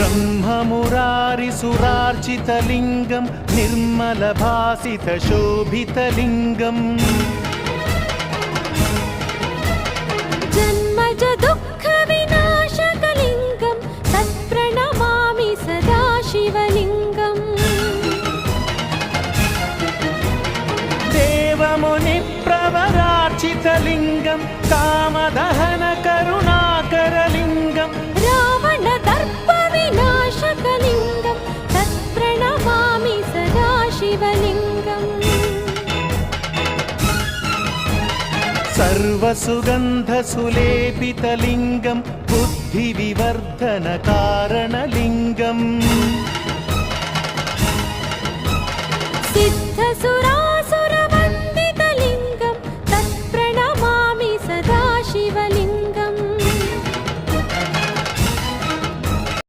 ब्रह्ममुरारिसुरार्चितलिङ्गं निर्मलभासितशोभितलिङ्गम् जन्मज दुःखविनाशकलिङ्गं तत्प्रणमामि सदा शिवलिङ्गम् देवमुनिप्रवरार्चितलिङ्गं कामदहनकरुणाकरलिङ्गम् रावणदर्पविनाशकलिङ्गं तत्प्रणमामि सदा शिवलिङ्गम् सर्वसुगन्धसुलेपितलिङ्गं बुद्धिविवर्धनकारणलिङ्गम् सिद्धसुरा